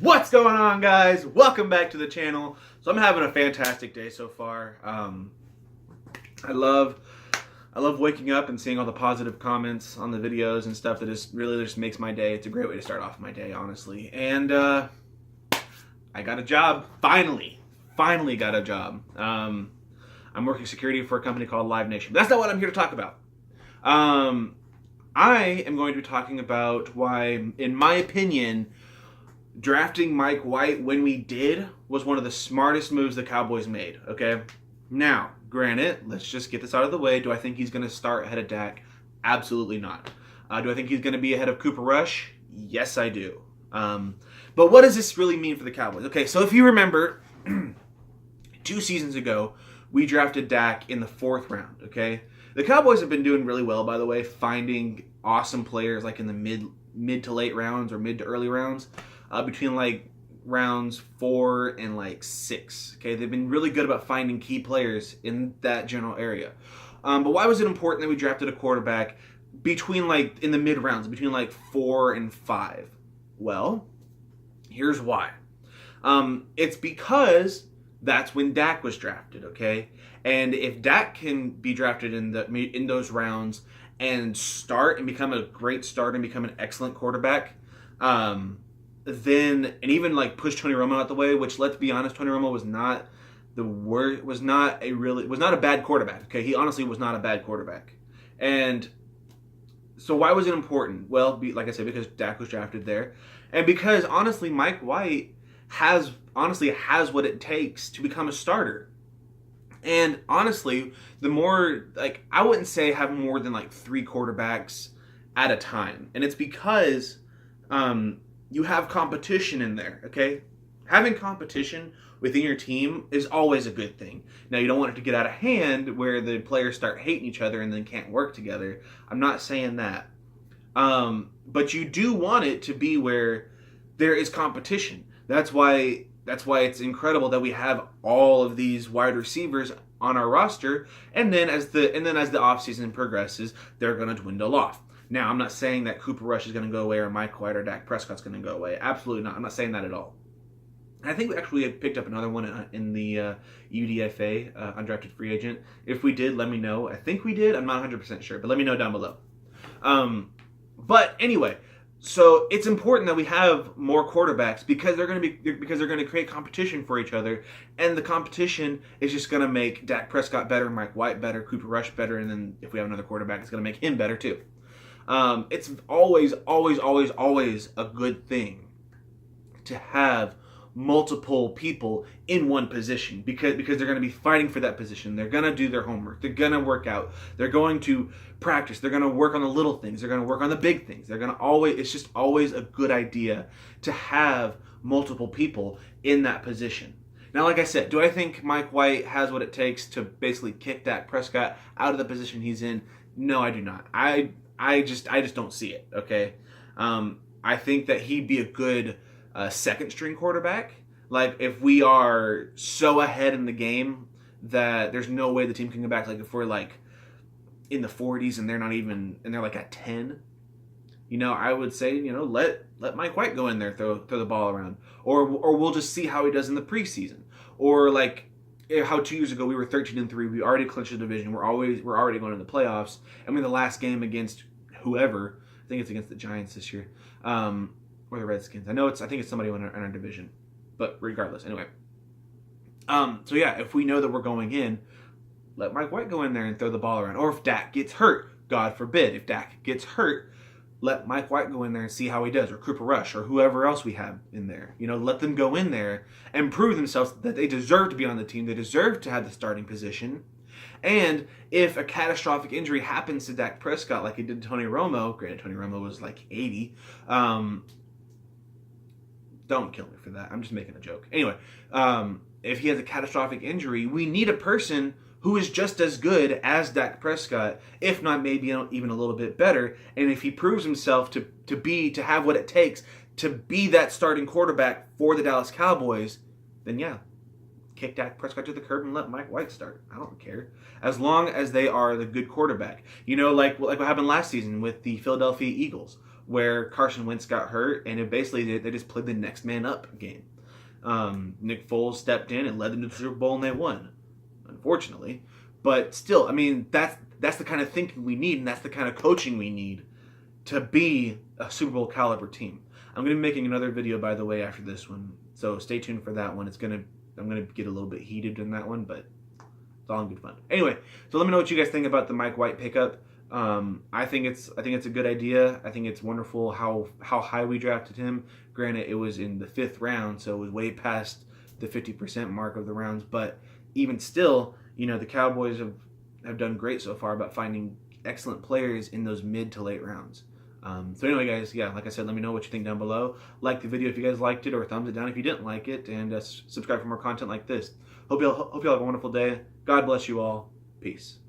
What's going on, guys? Welcome back to the channel. So I'm having a fantastic day so far. I love waking up and seeing all the positive comments on the videos and stuff that just makes my day. It's a great way to start off my day, honestly. And I got a job finally got a job. I'm working security for a company called Live Nation. But that's not what I'm here to talk about. I am going to be talking about why, in my opinion, drafting Mike White when we did was one of the smartest moves the Cowboys made, okay? Now, granted, let's just get this out of the way. Do I think he's going to start ahead of Dak? Absolutely not. Do I think he's going to be ahead of Cooper Rush? Yes, I do. But what does this really mean for the Cowboys? Okay, so if you remember, 2 seasons ago, we drafted Dak in the 4th round, okay? The Cowboys have been doing really well, by the way, finding awesome players like in the mid to late rounds or mid to early rounds. Between like rounds 4 and like 6. Okay, they've been really good about finding key players in that general area. But why was it important that we drafted a quarterback between like in the mid rounds, between like 4 and 5? Well, here's why. It's because that's when Dak was drafted. Okay, and if Dak can be drafted in those rounds and start and become a great starter and become an excellent quarterback, then and even like push Tony Romo out the way, which let's be honest, Tony Romo was not a bad quarterback. Okay, he honestly was not a bad quarterback. And so why was it important? Well, like I said, because Dak was drafted there, and because honestly, Mike White has what it takes to become a starter. And honestly, the more I wouldn't say have more than like 3 quarterbacks at a time, and it's because you have competition in there, okay? Having competition within your team is always a good thing. Now, you don't want it to get out of hand where the players start hating each other and then can't work together. I'm not saying that. But you do want it to be where there is competition. That's why it's incredible that we have all of these wide receivers on our roster, and then as the offseason progresses, they're going to dwindle off. Now, I'm not saying that Cooper Rush is going to go away or Mike White or Dak Prescott's going to go away. Absolutely not. I'm not saying that at all. And I think we actually picked up another one in the UDFA, undrafted free agent. If we did, let me know. I think we did. I'm not 100% sure, but let me know down below. But anyway, so it's important that we have more quarterbacks because they're going to create competition for each other, and the competition is just going to make Dak Prescott better, Mike White better, Cooper Rush better, and then if we have another quarterback, it's going to make him better too. It's always a good thing to have multiple people in one position because they're going to be fighting for that position. They're going to do their homework. They're going to work out. They're going to practice. They're going to work on the little things. They're going to work on the big things. It's just always a good idea to have multiple people in that position. Now, like I said, do I think Mike White has what it takes to basically kick Dak Prescott out of the position he's in? No, I do not. I just don't see it, okay? I think that he'd be a good second string quarterback. Like, if we are so ahead in the game that there's no way the team can go back, like if we're like in the 40s and they're like at 10, I would say, let Mike White go in there, throw the ball around. Or we'll just see how he does in the preseason. Or like how 2 years ago we were 13-3, we already clinched the division, we're already going to the playoffs, and the last game against whoever, I think it's against the Giants this year, or the Redskins. I think it's somebody in our division, but regardless, anyway. So yeah, if we know that we're going in, let Mike White go in there and throw the ball around. Or if Dak gets hurt, God forbid, if Dak gets hurt, let Mike White go in there and see how he does, or Cooper Rush, or whoever else we have in there. Let them go in there and prove themselves that they deserve to be on the team. They deserve to have the starting position. And if a catastrophic injury happens to Dak Prescott, like it did to Tony Romo, granted Tony Romo was like 80, don't kill me for that. I'm just making a joke. Anyway, if he has a catastrophic injury, we need a person who is just as good as Dak Prescott, if not maybe even a little bit better. And if he proves himself to have what it takes to be that starting quarterback for the Dallas Cowboys, then yeah, kick Dak Prescott to the curb and let Mike White start. I don't care. As long as they are the good quarterback. Like what happened last season with the Philadelphia Eagles. where Carson Wentz got hurt, and it basically they just played the next man up game. Nick Foles stepped in and led them to the Super Bowl, and they won, unfortunately. But still, I mean, that's the kind of thinking we need, and that's the kind of coaching we need to be a Super Bowl caliber team. I'm going to be making another video, by the way, after this one, so stay tuned for that one. I'm going to get a little bit heated in that one, but it's all in good fun. Anyway, so let me know what you guys think about the Mike White pickup. I think it's a good idea. I think it's wonderful how high we drafted him. Granted, it was in the 5th round, so it was way past the 50% mark of the rounds. But even still, you know, the Cowboys have done great so far about finding excellent players in those mid to late rounds. So anyway, guys, yeah, like I said, let me know what you think down below. Like the video if you guys liked it, or thumbs it down if you didn't like it, and subscribe for more content like this. Hope you all have a wonderful day. God bless you all. Peace.